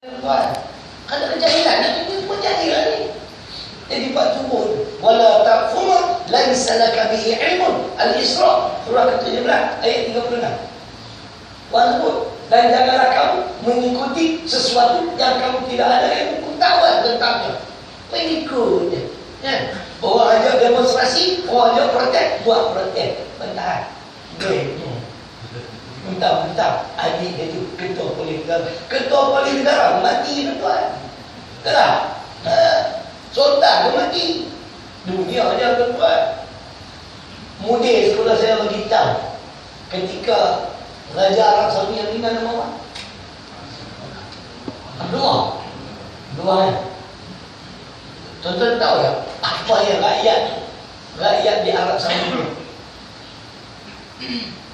Tuan, ada kejahilan ni, semua jahil ni. Jadi Pak turun, wala taqfur laisa laka bihi ilmun. Al-Isra surah ke-17 ayat 36. Walaupun dan janganlah kamu mengikuti sesuatu yang kamu tidak ada ilmu pengetahuan tentangnya. Mengikut je. Kan? Orang ajak demonstrasi, orang ajak protes, buat protes. Bentar. Minta adik dia tu ketua polis negara. Ketua polis negara mati tuan. Kenapa? Sultan tu mati. Dunia aja tuan. Mudir sekolah saya bagi tahu ketika Raja Arab Saudi yang tinggal nama apa? Abdullah. Abdullah kan? Tuan-tuan tahu tak apa yang rakyat di Arab Saudi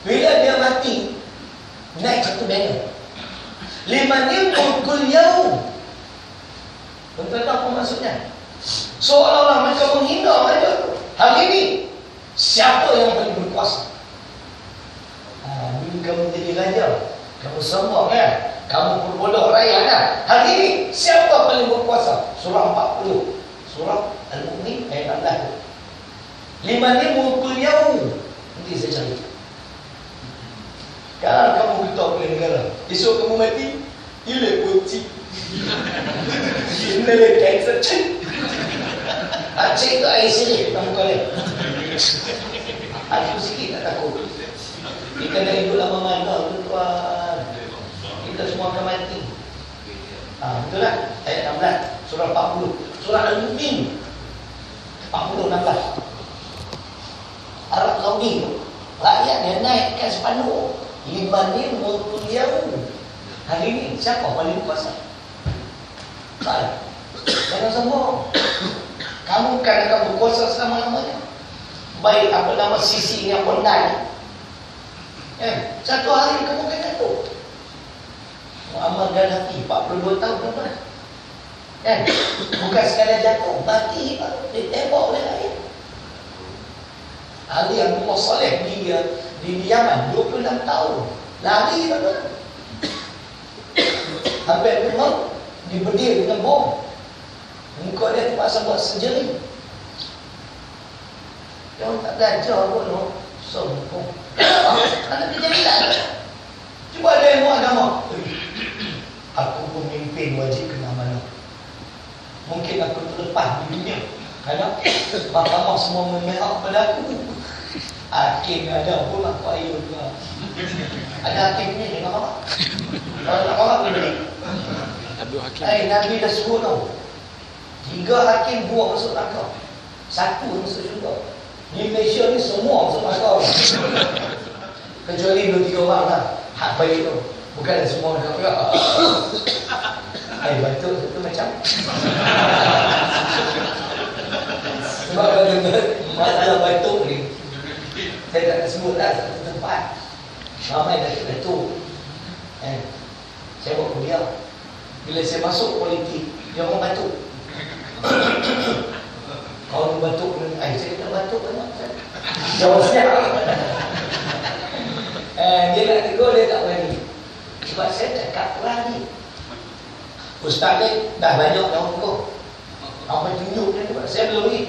bila dia mati naik satu banner 5 mulkul yaum. Tuan-tuan tahu apa maksudnya? Seolah-olah mereka menghina raja tu. Hari ini siapa yang paling berkuasa? Dulu kamu jadi raja, kamu sombong kan? Kamu berbodoh rakyat kan? Hari ini siapa paling berkuasa? Surah 40, surah Al-Mu'min ayat 16. 5 mulkul yaum. Nanti saya cari. Kalau kamu ketua polis negara, esok kamu mati, ilah kunci. Ini kanser cek. Cek tu air sirih kamu kalian. Aku sikit tak takut. Kita dah hidup lama mana tuan. Kita semua akan mati. Betul tak? Ayat 16, surah 40, surah Al-Mu'min 40, 16. Arab Saudi tu rakyat dia naikkan sepanduk 5 mulkul yaum. Hari ini siapa paling berkuasa? Tak. Jangan sombong. Kamu kan akan berkuasa selama-lamanya. Baik apa nama sisi yang pandai. Satu hari kamu akan jatuh. Muammar Gaddafi 42 tahun tuan-tuan. Bukan sekadar jatuh, mati ditembak oleh rakyat. Ali Abdullah Saleh di Yaman 26 tahun. Lari tuan-tuan. Habib Umar dibedir dengan bom. Muka dia terpaksa buat sejeri. Dia orang tak belajar pun no. Sombong. Ada kejahilan. Cuba ada ilmu agama. Aku pemimpin wajib kena amanah. Mungkin aku terlepas di dunia kerana mahkamah semua memihak pada aku. Hakim ada pun aku air juga. Ada hakim ni dengan apa? Kalau nak marah boleh beli. Nabi dah suruh tau. 3 hakim buang masuk neraka, 1 masuk syurga. Di Malaysia ni semua masuk neraka. Kecuali 2-3 orang lah. Hak baik tu. Bukan semua neraka. Batuk tu macam. Sebab kalau masalah batuk ni, saya tak sebut lah satu tempat. Ramai dah batuk. Saya buat kuliah. Bila saya masuk politik, dia orang batuk. Kalau dia batuk, saya tak batuk banyak. Jawab siap. Dia nak tegur, dia tak berani. Sebab saya cakap berani. Ustaz ni dah banyak dah tegur. Apa tunjuk dia ni? Saya belum ni.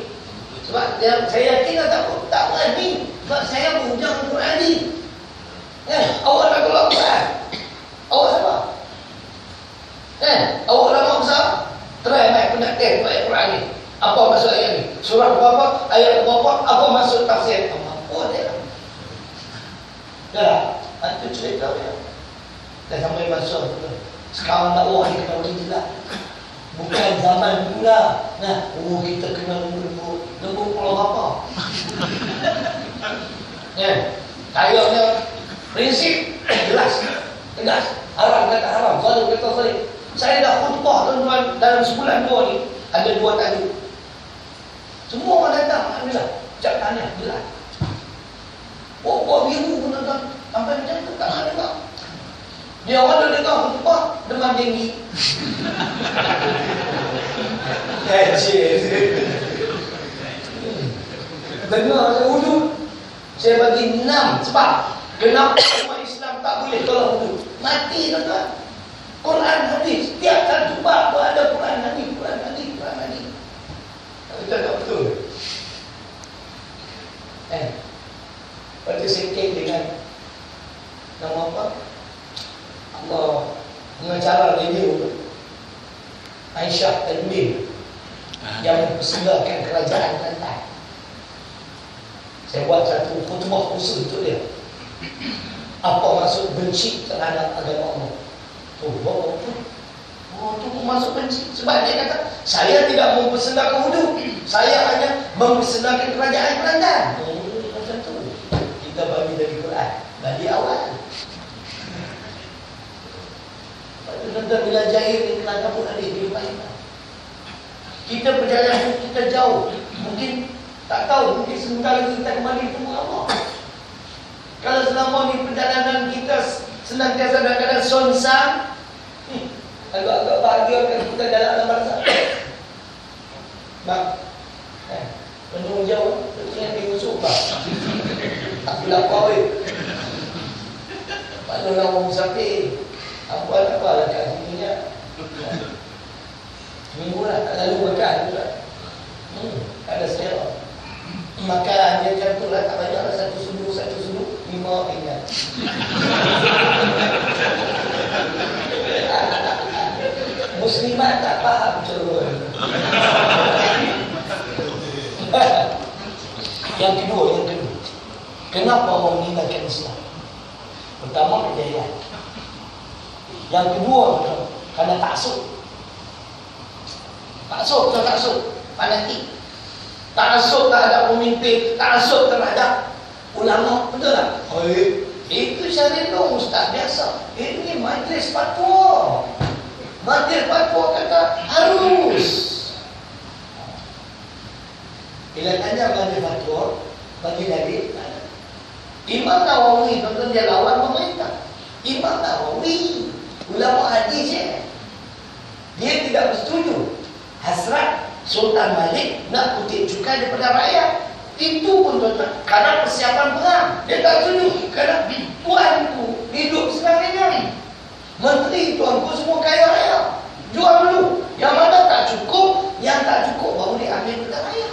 Sebab saya yakin tak berani. Sebab saya bujang berani. Awak nak tolak Quran? Awak siapa? Awak lama besar? Try naik pendakian ayat Quran ni. Apa maksud ayat ni? Surah berapa? Ayat berapa? Apa maksud tafsir? Apa dia? Dah, itu cerita dia. Dah sampai masa tu. Sekarang dakwah ni kena boleh jelas. Bukan zaman dulu lah. Kita kena lembut. Lembut kalau apa? Kayaknya prinsip jelas, tegas. Haram kata haram, zalim kata zalim. Saya dah khutbah tuan-tuan dalam sebulan 2 ni ada 2 tajuk. Semua orang datang, alhamdulillah. Cak tanya, jelas. Buat biru pun tuan-tuan. Sampai macam tu tak nak dengar. Dia orang dah dengar khutbah demam tinggi. Dengar saya wuduk. Saya bagi 6 sebab kenapa umat Islam tak boleh tolak wuduk. Mati tuan-tuan. Quran hadis tiap siaran radio Aisyah Tanbih yang mempersendakan kerajaan Kelantan. Saya buat satu khutbah khusus untuk dia. Apa maksud benci terhadap agama Allah? Tu masuk benci. Sebab dia kata, saya tidak mempersendakan wudu, saya hanya mempersendakan kerajaan Kelantan. Macam tu. Kita bagi dari Quran dari awal. Nanti bila jahil di Kelantan pun ada di Kelantan. Kita perjalanan kita jauh, mungkin tak tahu, mungkin sebentar lagi kita kembali ke Allah. Kalau selama ni perjalanan kita senantiasa dalam keadaan sonsang, agak-agak bahagia kan kita dalam alam barzakh. Bang, penung jauh, dengan minggu sumpah. Tak bila apa weh. Mana nak orang musafir? Apa lah kat sini ni. Minggu lah, tak lalu makan juga. Ada selera. Makan dia macam tu lah, tak banyak lah, satu sudu, 5 pinggan. Muslimat tak faham curun. Yang kedua, kenapa orang meninggalkan Islam? Pertama, kejayaan. Yang kedua, kerana taksub. Taksub, fanatik. Taksub terhadap pemimpin, taksub terhadap ulama, betul tak? Itu syariah ustaz biasa. Ini majlis fatwa. Majlis fatwa kata harus. Bila tanya majlis fatwa, bagi dalil, Imam Nawawi tuan-tuan dia lawan pemerintah. Imam Nawawi, ulama hadis dia tidak bersetuju hasrat Sultan Malik nak kutip cukai daripada rakyat. Itu pun tuan-tuan kerana persiapan perang. Dia tak setuju kerana tuanku hidup senang-senang. Menteri tuanku semua kaya raya. Jual dulu. Yang mana tak cukup, yang tak cukup baru diambil daripada rakyat.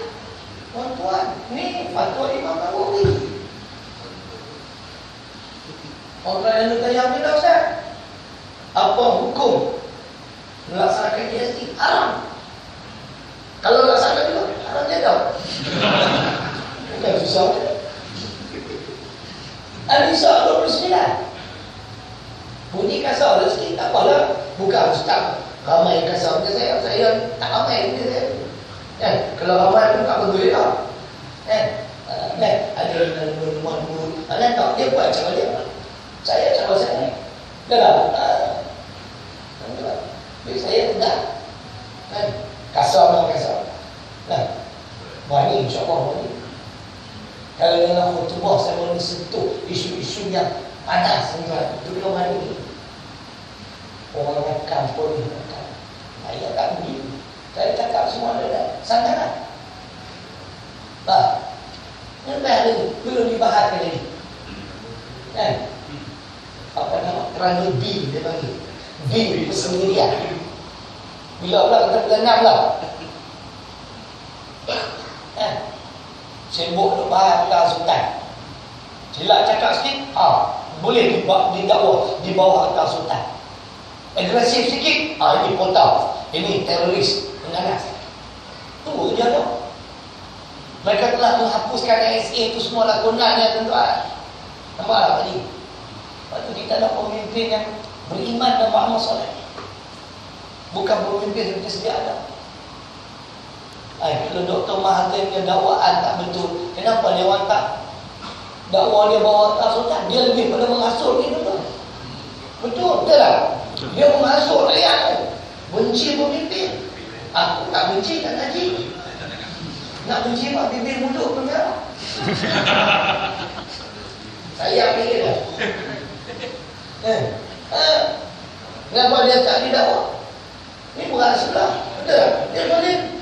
Tuan-tuan, ni fatwa Imam Nawawi. Orang yang nak tanya bila Ustaz, apa hukum melaksanakan GST? Haram. Kalau laksanakan juga, haram dia tahu. Bukan susah. Al-Nisa 29. Bunyi kasar dah sikit, tak apalah. Bukan Ustaz ramai kasar ke saya tak ramai ke saya. Kalau ramai pun tak betul tak. Ada rumah dulu. Tak, dia buat cara dia. Saya cara saya. Dah lah. Saya tidak. Kasar. Berani, insyaAllah berani. Kalau dalam khutbah saya boleh sentuh isu-isu yang panas, itu belum hari ini. Orang rakam pun rakam. Saya tak begitu. Saya cakap semua ada sandaran. Sampai hari ini belum dibahas lagi. Apa nama? Kerana B dia panggil. B persendirian. Bila pula kita berdengar lah. Sibuk nak bahas tentang Sultan. Silap cakap sikit, boleh didakwa di bawah tentang Sultan. Agresif sikit, ini potong. Ini teroris, penganas. Tunggu je tu. Mereka telah menghapuskan ASA itu semua lakonannya tuan-tuan. Nampak tadi? Lepas tu kita ada pemimpin yang beriman dan Muhammad SAW. Bukan pemimpin seperti sedia ada. Kalau Dr. Mahathir punya dakwaan tak betul, kenapa dia orang tak dakwah dia bawa atas Sultan? Dia lebih pada mengasuh gitu tu. Betul tak? Dia mengasuh rakyat. Benci pemimpin. Aku tak benci, tak ngaji. Nak benci mak bibir mulut pun merah. Saya fikir dah. Kenapa dia tak didakwa? Ini berat sebelah. Betul? Dia boleh.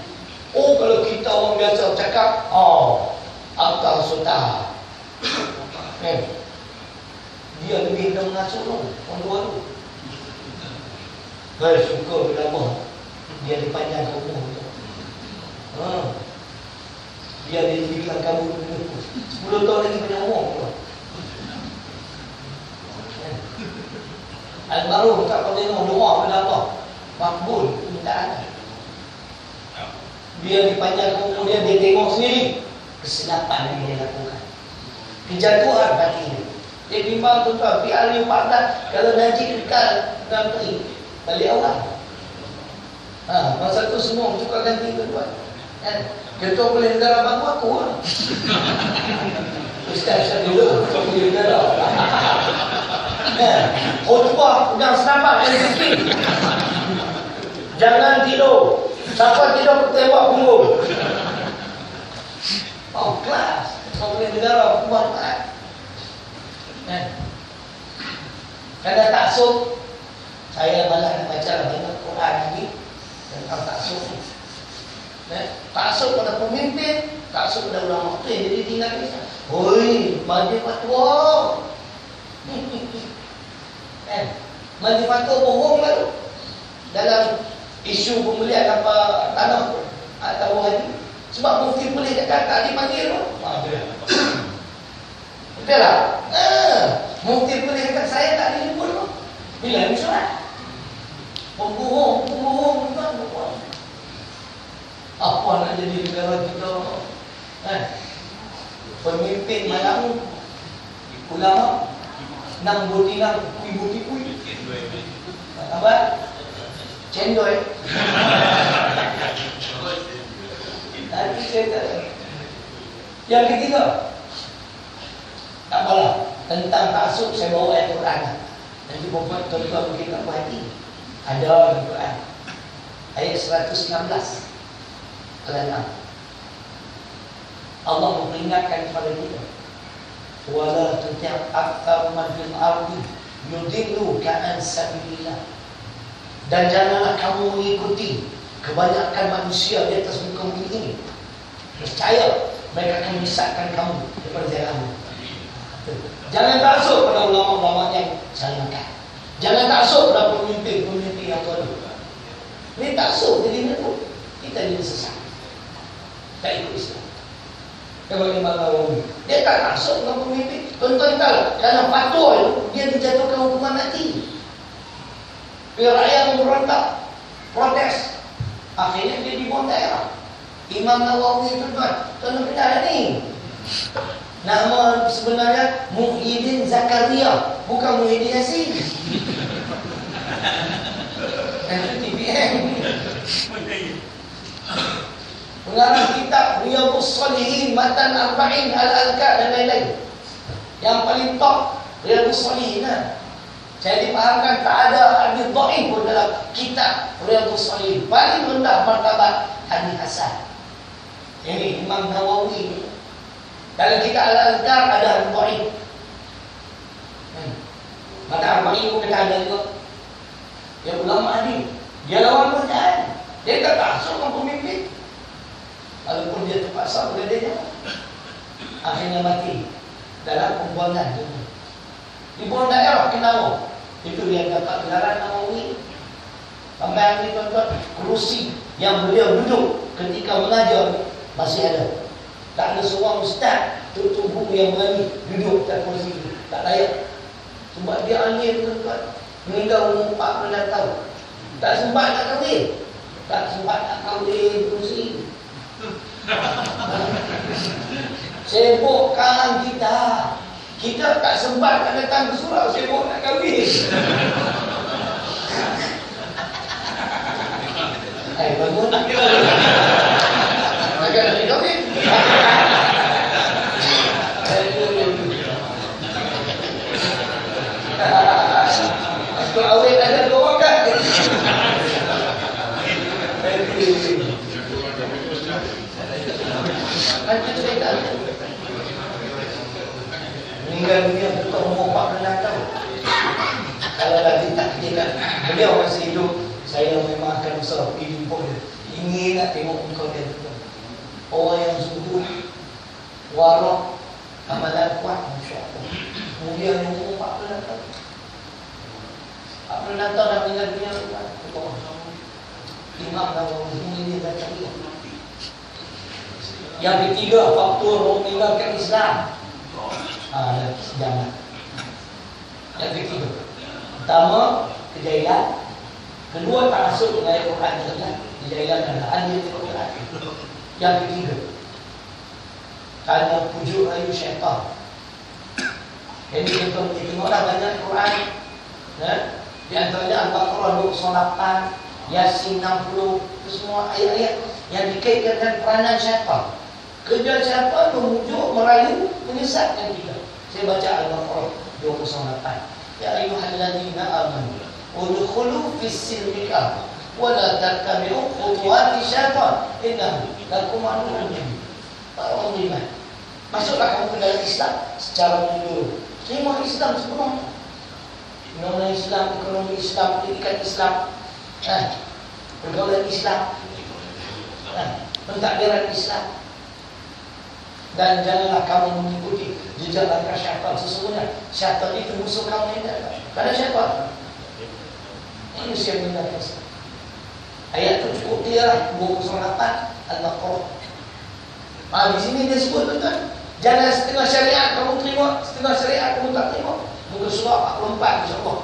Kalau kita orang biasa cakap, Akal Sultan. Dia lebih dah mengasuh tu. Orang tua tu. Saya suka ulama. Dia dipanjang ke umur tu. Dia di kelang kabut 10 tahun lagi banyak umur tu. Almarhum tak pernah doa kepada Allah. Makbul permintaan. Dia dipanjangkan umur dia tengok sendiri kesilapan yang dia lakukan. Kejatuhan hati dia. Dia bimbang tuan-tuan, PR yang padat, kalau Najib kekal dalam teri, balik awal. Masa tu semua tukar ganti tuan-tuan. Ketua Polis Negara bantu aku lah. Ustaz Syahidul, Ketua Polis Negara. Khutbah pegang senapan dari sikit. Jangan tidur. Siapa tidur tembak punggung. Oh, kelas. Ketua Polis Negara khutbah Jumaat. Kerana taksub, saya malah nak baca banyak Quran lagi tentang taksub ni. Taksub pada pemimpin, taksub pada ulama tu yang jadi tinggal ni. Hoi, majlis fatwa. Majlis fatwa bohong baru dalam isu pembelian apa tanah atau haji. Sebab mufti boleh cakap tak dipanggil pun. Betul tak? Mufti boleh cakap saya tak dijemput pun. Bila ni surat? Pembohong tuan. Apa nak jadi negara kita? Pemimpin malam ulama nang botinang tipu-tipu. Apa? Cendol. Nanti cerita. Yang ketiga, tak apalah, tentang taksub saya bawa ayat Quran. Nanti buat tuan-tuan mungkin tak berhati. Ada di Quran. Ayat 116. Al-An'am. Allah memperingatkan kepada kita. Wala tuti' aktsar man fil ardi yudilluka an sabilillah. Dan janganlah kamu mengikuti kebanyakan manusia di atas muka bumi ini. Percaya mereka akan menyesatkan kamu daripada jalanmu. Jangan taksub pada ulama-ulama yang salahkan. Jangan taksub pada pemimpin yang tua. Ini taksub jadi betul. Kita jadi sesat. Tak ikut Islam. Bagaimana Nawawi? Dia tak taksub dengan pemimpin. Tuan-tuan tahu, dalam fatwa itu dia dijatuhkan hukuman mati. Bila rakyat memberontak, protes, akhirnya dia dibuang daerah. Imam Nawawi tuan-tuan kenal ni. Nama sebenarnya Muhyiddin Zakaria, bukan Muhyiddin Yassin. Itu TPM. Pengarang kitab Riyadhus Shalihin, Matan Arba'in, Al-Alka dan lain-lain. Yang paling top Riyadhus Shalihin. Saya dipahamkan tak ada hadis dhaif pun dalam kitab Riyadhus Shalihin. Paling rendah martabat hadis hasan. Ini Imam Nawawi. Dalam kitab Al-Azkar ada hadis dhaif. Matan Arba'in pun kena ada juga. Yang ulama hadis, dia lawan Quran. Dia tak taksub dengan pemimpin. Walaupun dia terpaksa boleh dia akhirnya mati dalam pembuangan dunia. Dibuang daerah ke Nawawi. Itu yang dapat gelaran Nawawi. Sampai hari ini tuan-tuan, kerusi yang beliau duduk ketika mengajar masih ada. Tak ada seorang ustaz tutup buku yang berani duduk atas kursi itu. Tak layak. Sebab dia angin tuan-tuan. Meninggal umur 46 tahun. Tak sempat nak kahwin. Tak sempat nak kahwin kursi. Sibukkan kita. Kita tak sempat nak datang ke surau, sibuk nak kahwin. Bangun nak kahwin. Agak nak kahwin. Aku awet ada dua orang kan. Meninggal dunia bukan umur 46 tahun. Kalau lagi tak kira beliau masih hidup, saya memang akan usaha pergi jumpa dia. Ingin nak tengok muka dia. Orang yang zuhud, warak, amalan kuat, insya-Allah. Kemudian umur 46 tahun. 46 tahun dah meninggal dunia. Imam Nawawi ini Zakaria. Yang ketiga, faktor meninggalkan Islam. Jangan. Yang ketiga, Pertama, kejayaan. Kedua, tak masuk dengan ayat Quran juga. Kejayaan dan adil Quran. Yang ketiga, kerana pujuk rayu syaitan. Jadi kita tengoklah banyak Quran. Di antaranya Al-Baqarah 28, Yasin 60, itu semua ayat-ayat yang dikaitkan dengan peranan syaitan. Kerja syaitan memujuk, merayu, menyesatkan kita. Saya baca Al-Baqarah 28. Ya ayyuhalladzina amanu udkhulu fis-silmi kafah wa la tattabi'u khutuwati syaitan innahu lakum aduwwun mubin. Orang beriman, masuklah kamu ke dalam Islam secara menyeluruh. Terima Islam sepenuhnya. Undang-undang Islam, ekonomi Islam, pendidikan Islam, pergaulan Islam, pentadbiran Islam. Dan janganlah kamu mengikuti jejak langkah syaitan. Sesungguhnya syaitan itu musuh kamu yang ada. Karena syaitan manusia yang meninggalkan Islam. Ayat itu cukup clear lah, 28 Al-Baqarah. Di sini dia sebut betul. Jangan setengah syariat kamu terima, setengah syariat kamu tak terima. Muka surah 44 insyaAllah.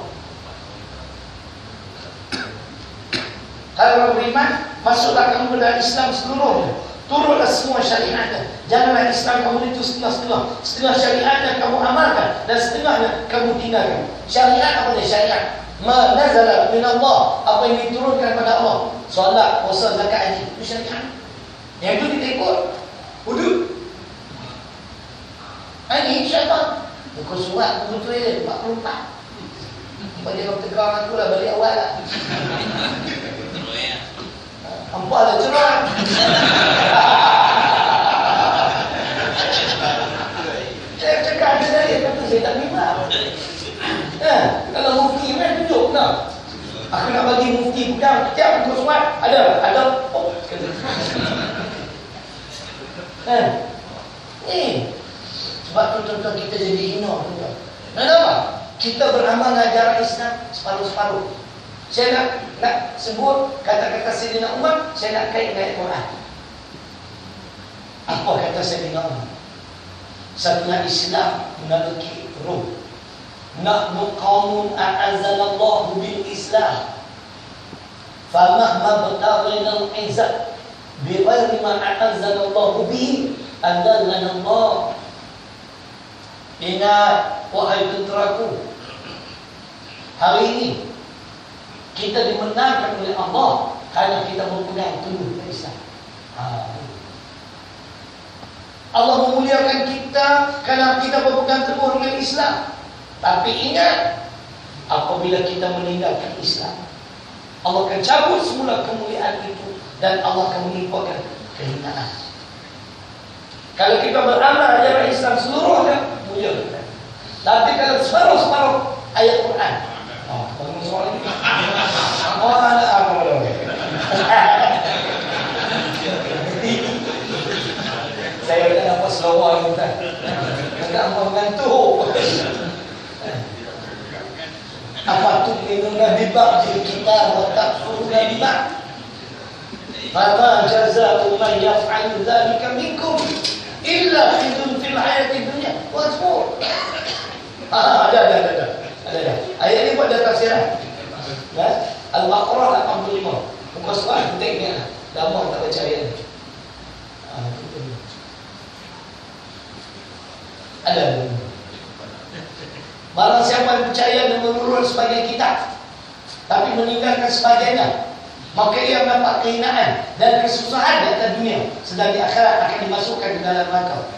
Kalau beriman, masuklah kamu ke dalam Islam seluruhnya. Turutlah semua syariatnya. Janganlah Islam kamu itu setengah-setengah. Setengah syariatnya kamu amalkan dan setengahnya kamu tinggalkan. Syariat apa dia? Syariat ma nazala min Allah, apa yang diturunkan pada Allah. Solat, puasa, zakat, haji, itu syariat. Yang itu kita ikut. Wuduk. Ini syaitan. Muka surat betul dia 44. Sebab dia nak tegang aku lah balik awal lah. Hampa lah cerah. Saya cakap ada saya kata saya tak bimbang. Kalau mufti kan tunjuk nak. Aku nak bagi mufti pegang setiap muka surat ada. Oh, kata. Ni sebab tu tuan-tuan kita jadi hina tuan-tuan. Kenapa? Kita beramal ajaran Islam separuh-separuh. Saya nak sebut kata-kata Sayyidina Umar, saya nak kait dengan Al-Quran. Apa kata Sayyidina Umar? Setelah Islam memiliki ruh. Nahnu qaumun a'azzanallahu bil Islam. Famahma bataghina al-izzat bighairi ma a'azzanallahu bihi adzallana Allah. Ingat wahai tenteraku, hari ini kita dimenangkan oleh Allah kerana kita berpegang teguh dengan Islam. Allah memuliakan kita kerana kita berpegang teguh dengan Islam. Tapi ingat, apabila kita meninggalkan Islam, Allah akan cabut semula kemuliaan itu dan Allah akan menimpakan kehinaan. Kalau kita beramal ajaran Islam seluruhnya, mulia kita. Tapi kalau separuh-separuh ayat Quran, bangun soal ini. Ada apa boleh? Saya dah nampak selawar ni kan. Enggak mau mengantuk. Apa tu minumlah bibak di kita watak surga bibak. Maka jazaa'u man yaf'alu dzalika minkum illa khizyun fil hayatid dunya wa asfur. Ada. Ayat ini buat data tafsiran. Ya, Al-Baqarah 85. Muka surat pentingnya. Lama tak baca ayat ni. Ada. Barang siapa yang percaya dan menurut sebagai kitab, tapi meninggalkan sebagainya, maka ia mendapat kehinaan dan kesusahan di atas dunia, sedang di akhirat akan dimasukkan ke dalam neraka.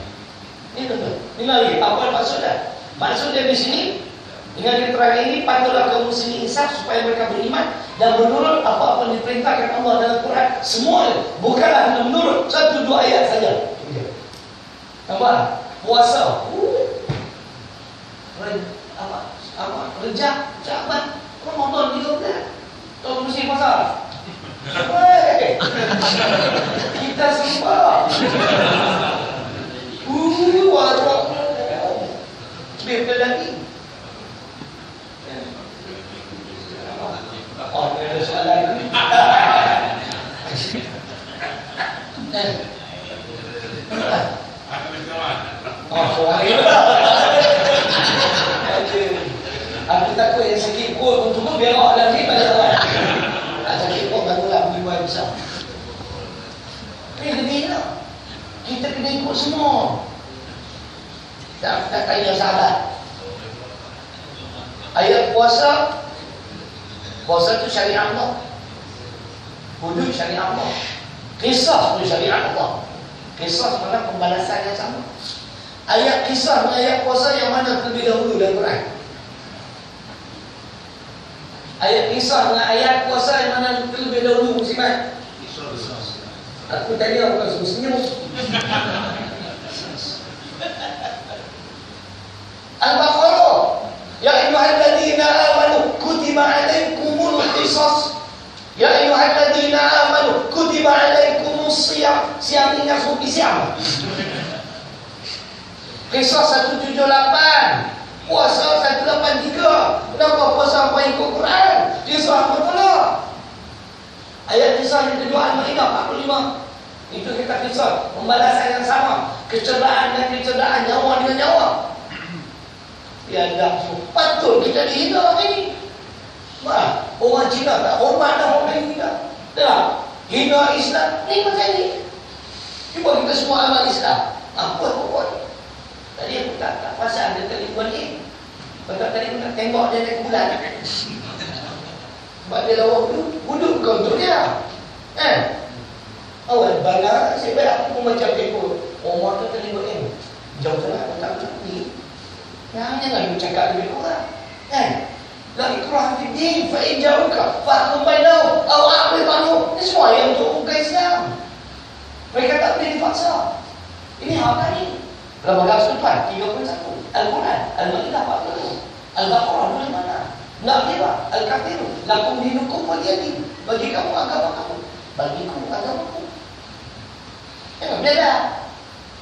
Ini betul. Ini lagi. Apa maksudnya? Maksudnya di sini dengan keterangan ini patutlah kaum muslimin insaf supaya mereka beriman dan menurut apa-apa yang diperintahkan Allah dalam Quran. Semuanya bukanlah hanya menurut satu dua ayat saja. Nampak? Puasa. Rejab, Syaban, Ramadan juga bukan. Tahu mesti puasa. Hei, kita sembah. Warak. Biar lagi. Oh, ada soalan. Aku takut yang sakit pun sebut semua. Tak tanya sahabat. Ayat puasa, puasa tu syariat Allah. Hudud syariat Allah. Kisah tu syariat Allah. Kisah sebenarnya pembalasan yang sama. Ayat kisah dan ayat puasa yang mana terlebih dahulu dalam Quran? Ayat kisah dengan ayat puasa yang mana terlebih dahulu muslimat? Aku tadi aku bukan suruh senyum. Al-Baqarah. Ya ayyuhalladzina amanu kutiba alaikumul qisas. Ya ayyuhalladzina amanu kutiba alaikumus shiyam. Siam ini langsung siam. Kisah 178, puasa 183. Kenapa puasa apa ikut Quran? Kisah apa pula? Ayat kisah yang kedua Al-Maidah 45. Itu kita kisah pembalasan yang sama, kecederaan dan kecederaan, nyawa dengan nyawa. Tiada patut kita dihina ini. Orang Cina tak hormat dah orang Cina. Tak. Hina Islam ni macam ni. Cuba kita semua amal Islam. Apa buat? Tadi aku tak pasal dia telefon ni. Sebab tadi aku nak tengok dia naik bulan. Sebab dia lawa duduk kau untuk dia. Awal bala, saya baik aku pun macam telefon. Orang tu telefon ni. Jauh sangat, aku tak berhenti. Jangan lu cakap lebih kurang. La ikrah fi din fa in ja'uka fahkum bainahum aw a'rid anhum. Ini semua yang untuk bukan Islam. Mereka tak boleh dipaksa. Ini hak kami. Dalam agama Sultan 31, Al-Quran, Al-Maidah 40, Al-Baqarah 25, Al-Nabiyah, Al-Kafir, lakum dinukum waliyadin. Bagi kamu agama kamu, bagiku agamaku. Jangan beda.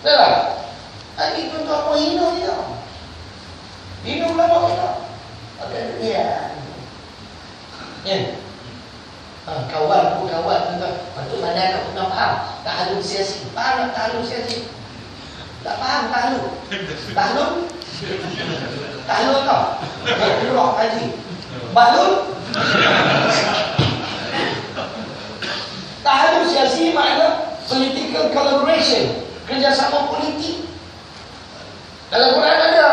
Beda. Itu untuk apa hina dia? Hina ulama kita. Ada dia. Kawan tuan. Untuk mana tak pernah faham tahlul siasi. Faham tak tahlul siasi? Tak faham tahlul. Tahlul tau. Keluar haji. Bahlul. Tahlul siasi makna political collaboration, kerjasama politik. Dalam Quran ada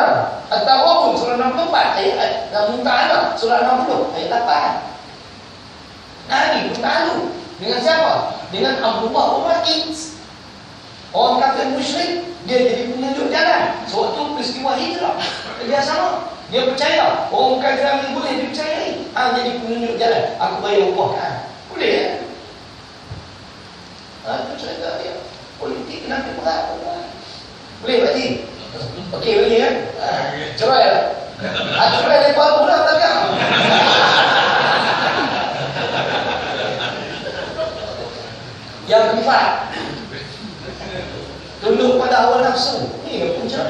At-Taghabun surah 64 ayat Al-Mumtahanah surah 60 ayat 8. Nabi bertalu dengan siapa? Dengan Abdullah Umayyad. Orang kafir musyrik, dia jadi penunjuk jalan. Sewaktu peristiwa hijrah, kerjasama. Dia percaya orang kafir ni boleh dipercayai. Jadi penunjuk jalan. Aku bayar upah kan? Boleh ya? Itu cerita dia. Politik nanti berat. Boleh berarti? Okey boleh kan? Cerai lah. Aku cerai lepas pula belakang. Yang keempat, tunduk pada hawa nafsu. Ini punca.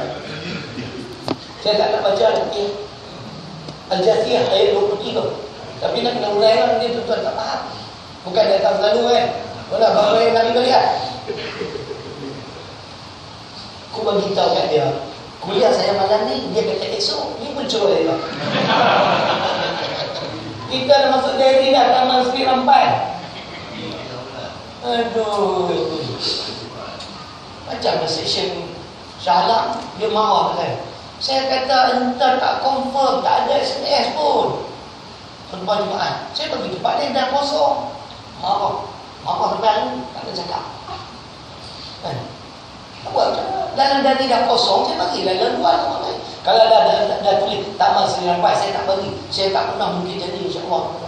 Saya tak nak baca Al-Jathiyah ayat 23. Tapi nak kena uraikan dia tuan-tuan tak faham. Bukan datang selalu kan. Mana bahawa yang nak kita lihat. Aku bagi tahu kat dia, kuliah saya malam ni, dia kata esok, ni pun cerai lah. Kita dah masuk dari dah, taman Sri Rampai. Aduh. Macam session Shah Alam, dia marah kan. Saya kata, entah tak confirm, tak ada SMS pun. Khutbah Jumaat. Saya pergi tempat dia dah kosong. Marah sampai hari ni, tak ada cakap. Kan? Apa dalam dani dah kosong, saya bagi dalam luar semua kan. Kalau dah tulis taman Sri Rampai, saya tak bagi. Saya tak pernah mungkin janji, insya-Allah.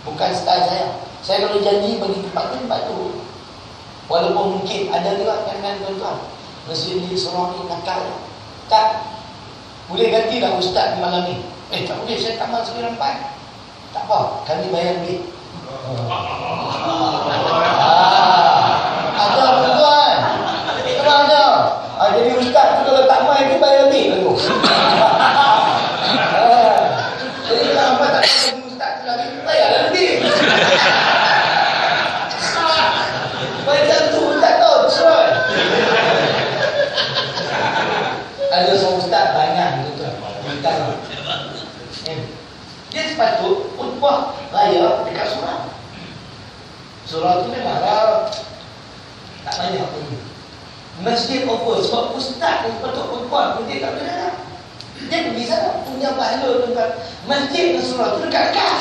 Bukan style saya. Saya kalau janji bagi tempat tu. Walaupun mungkin ada juga kan tuan-tuan. Masjid di Surau ni nakal. Tak boleh ganti dah ustaz di malam ni. Tak boleh, saya taman Sri Rampai. Tak apa, kami bayar duit. Ada tuan-tuan. Ada. Jadi ustaz tu kalau tak main tu bayar lebih lagu. Jadi kalau apa tak jadi ustaz tu lagi bayar lebih. Macam tu ustaz tu cerai. Ada seorang ustaz banyak tu tuan. Dia sepatut khutbah raya dekat surau. Surau tu memang tak banyak pun. Masjid over. Sebab ustaz yang patut perempuan pun dia tak boleh datang. Dia pergi sana. Punya pahala tempat masjid dan surau tu dekat-dekat.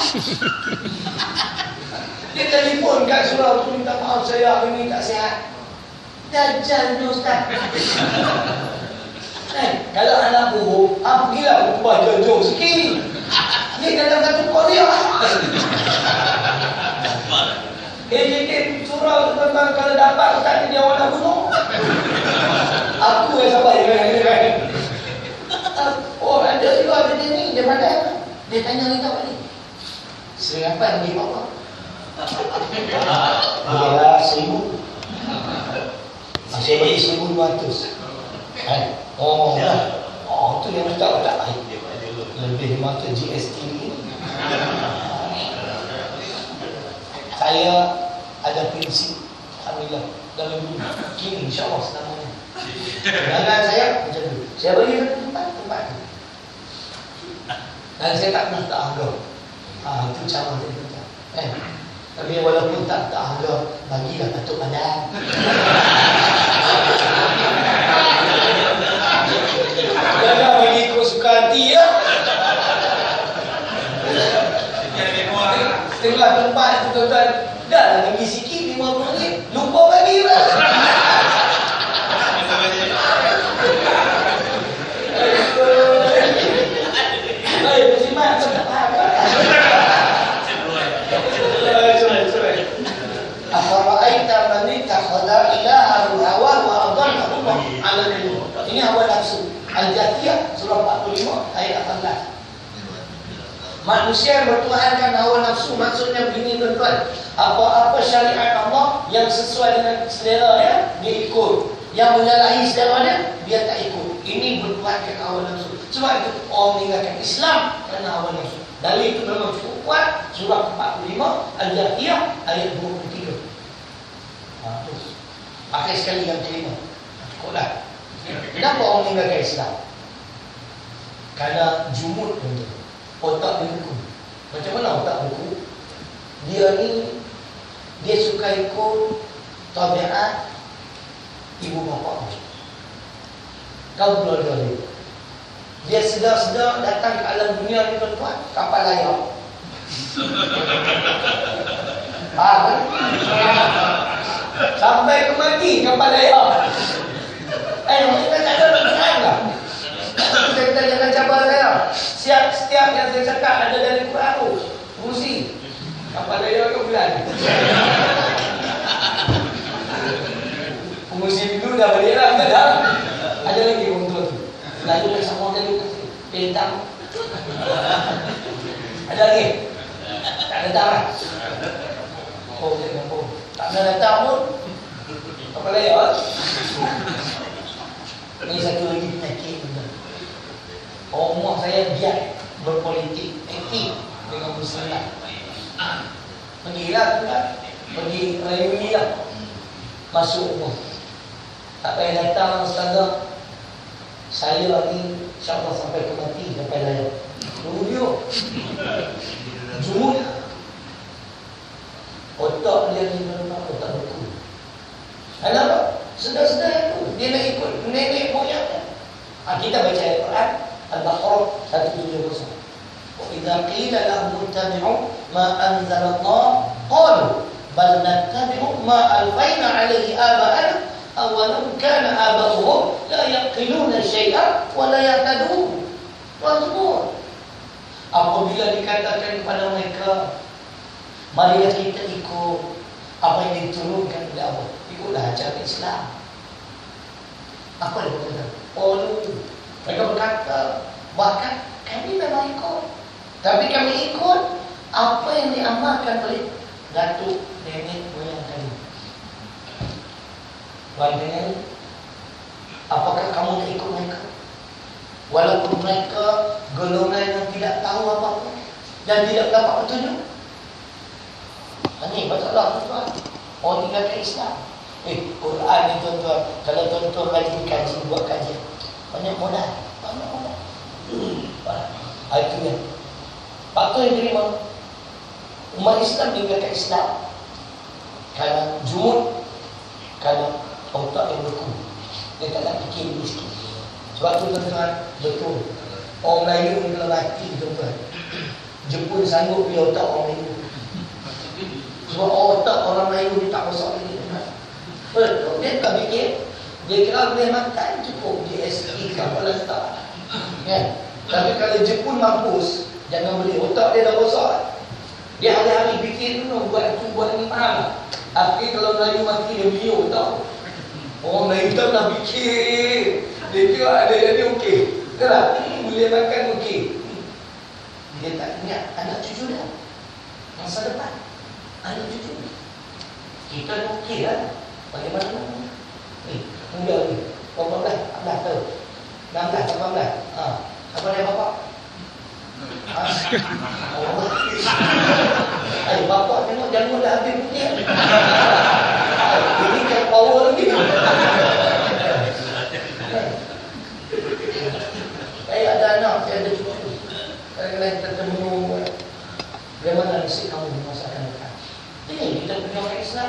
Dia telefon kat surau tu, minta maaf saya hari ni tak sihat. Dajjal ni ustaz. Kalau anak buruk, pergilah ubah jauh-jauh sikit. Ni dalam satu Korea. Surau tu memang kalau dapat ustaz ni dia orang nak bunuh. Aku yang sabar dengan dia kan. Oh ada juga dia ni, dia pandai. Dia tanya kita balik. Sering apa bagi apa? Ya, 1,000. Saya bagi 1,200. Kan? Oh, tu yang tak baik. Lebih mata GST ni. Saya ada prinsip alhamdulillah dalam hidup. Kini insya-Allah selamanya. Jangan saya macam tu. Saya bagi tempat. Dan saya tak pernah tak harga. Itu cara saya kata. Tapi walaupun tak harga, bagilah Datuk Badan. Jangan bagi ikut suka hati ya. Setengah tempat tu tuan-tuan, dah lah bagi sikit RM50. Lupa bagi lah. Ini awal nafsu. Al-Jathiyah surah 45 ayat 18. Manusia yang bertuhankan hawa nafsu, maksudnya begini tuan-tuan. Apa-apa syariat Allah yang sesuai dengan selera dia, dia ikut. Yang menyalahi selera dia, dia tak ikut. Ini bertuhankan hawa nafsu. Sebab itu orang meninggalkan Islam kerana hawa nafsu. Dalil itu memang cukup kuat. Surah 45 Al-Jathiyah ayat 23. Pakai sekali yang kelima. Cukuplah. Kenapa orang meninggalkan Islam? Kerana jumud tuan-tuan. Otak dia beku. Macam mana otak beku? Dia suka ikut tabiat ibu bapa. Kau keluarga dia. Dia sedar-sedar datang ke alam dunia ni tuan-tuan, kapal layar. Faham? Sampai ke mati kapal layar. Kita tak ada Tuhan lah. Kita jangan cabar saya. Setiap yang saya cakap ada dari Quran tu. Fungsi. Kapal layar ke bulan? Fungsi dulu dah balik lah. Ada lagi untuk tu. Lalu kan sama tadi kasih. Hitam. Ada lagi? Tak datang lah. Oh, dia kampung. Tak pernah datang pun. Kapal layar. Ini satu lagi penyakit. Umur saya biar berpolitik, aktif dengan Muslim. Pergilah tuan, pergi reuni lah. Masuk umur. Tak payah datang ustazah. Saya ni insya-Allah sampai ke mati sampai layar. Tunggu dia. Jumud. Otak dia ni memang otak beku. Kenapa? Sedar-sedar itu dia nak ikut nenek moyangnya. Kita baca ayat Quran Al-Baqarah 170. Wa idza qila lahum ittabi'u ma anzala Allah qalu bal nattabi'u ma alfayna 'alaihi aba'ana awalam kana aba'uhum la yaqiluna syai'an wa la yahtadun. Tuan-tuan, apabila dikatakan kepada mereka, marilah kita ikut apa yang diturunkan oleh Allah, ikutlah ajaran Islam. Apa dia berkata? Mereka berkata, bahkan kami memang ikut, tapi kami ikut apa yang diamalkan oleh datuk nenek moyang kami. Wahai, apakah kamu nak ikut mereka? Walaupun mereka golongan yang tidak tahu apa-apa dan tidak dapat petunjuk. Ini masalah tuan-tuan. Orang tinggalkan Islam. Quran ni tuan-tuan, kalau tuan-tuan rajin kaji, buat kajian, banyak modal. Itu yang patut yang terima. Umat Islam tinggalkan Islam kerana jumud, kerana otak yang beku. Dia tak nak fikir dulu sikit. Sebab tu tuan-tuan, betul. Orang Melayu ni kalau mati tuan-tuan, Jepun sanggup dia otak orang Melayu. Sebab otak orang Melayu ni tak rosak lagi. Betul. Dia tak fikir. Dia kira boleh makan cukup GST kapal letak. Kan? Tapi kalau Jepun mampus, jangan boleh. Otak dia dah rosak. Dia hari-hari fikir dulu, buat tu, buat ni, faham? Tapi kalau Melayu mati, dia biuk tau. Orang Melayu tak nak fikir. Dia kira ada yang ni okey. Betul tak? Boleh makan okey. Dia tak ingat anak cucu dia. Masa depan. Anak cucu dia. Kita ni okey lah. Bagaimana? Ni, muda ni. 14 tahun. 16, 18. Apa dia bapak? Bapak tengok jalan dah habis punya. Ini kan power lagi. Saya ada anak, saya ada cucu. Kadang-kadang kita temu, bagaimana nasib kamu di masa akan datang. Ini kita punya orang Islam.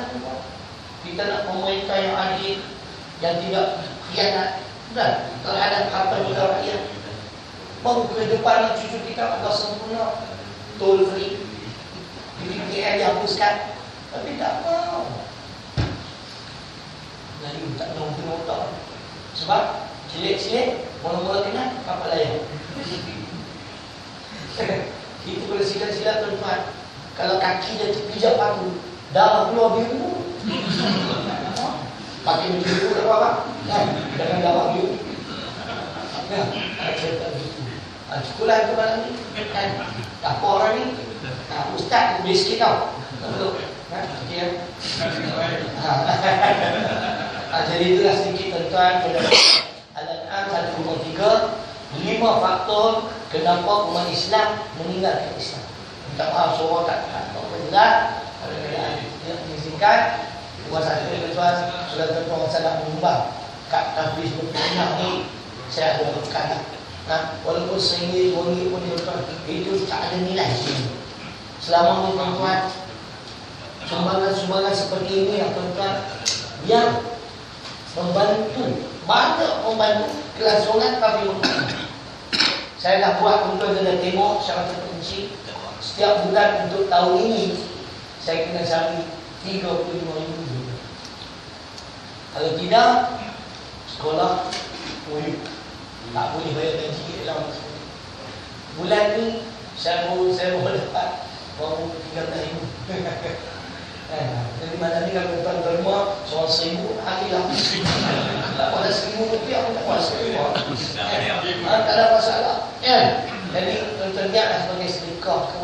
Kita nak pemerintah yang adil, yang tidak khianat dan terhadap harta negara rakyat. Baru kehidupan cucu kita akan sempurna. Toll free, PPKM dihapuskan. Tapi tak mau. Jadi tak tahu otak. Sebab cilik-cilik mula-mula kena kapal layar. Itu kalau sila-sila tuan-tuan, kalau kaki dia terpijak patu, darah keluar biru. Pakai biru tak apa-apa. Jangan darah biru. Saya tak begitu. Sekolah itu malam ni kan, apa orang ni ustaz boleh sikit tau. Betul. Okay. Jadi itulah sedikit tuan-tuan Al-An'am 123, 5 faktor kenapa umat Islam meninggalkan Islam. Minta maaf seorang tak apa jelas. Kalau dia mengizinkan puasa tuan-tuan, sudah tuan-tuan saya nak menyumbang kat tablis berpindah ni, saya ada berkat. Walaupun RM1, RM2 pun itu tak ada nilai sini. Selama ni tuan-tuan, sumbangan-sumbangan seperti ini yang tuan-tuan yang membantu, banyak membantu kelangsungan kami. Saya dah buat tuan-tuan dah tengok secara terperinci. Setiap bulan untuk tahun ini saya kena cari RM35,000. Kalau tidak, sekolah tak boleh bayar gaji dalam bulan ni. Saya baru dapat baru RM13,000. Jadi mana ni kalau tuan terima soal RM1,000 ambil lah. Tak pada RM1,000 pun tak masalah. Tak ada masalah. Jadi tuan-tuan sebagai sedekah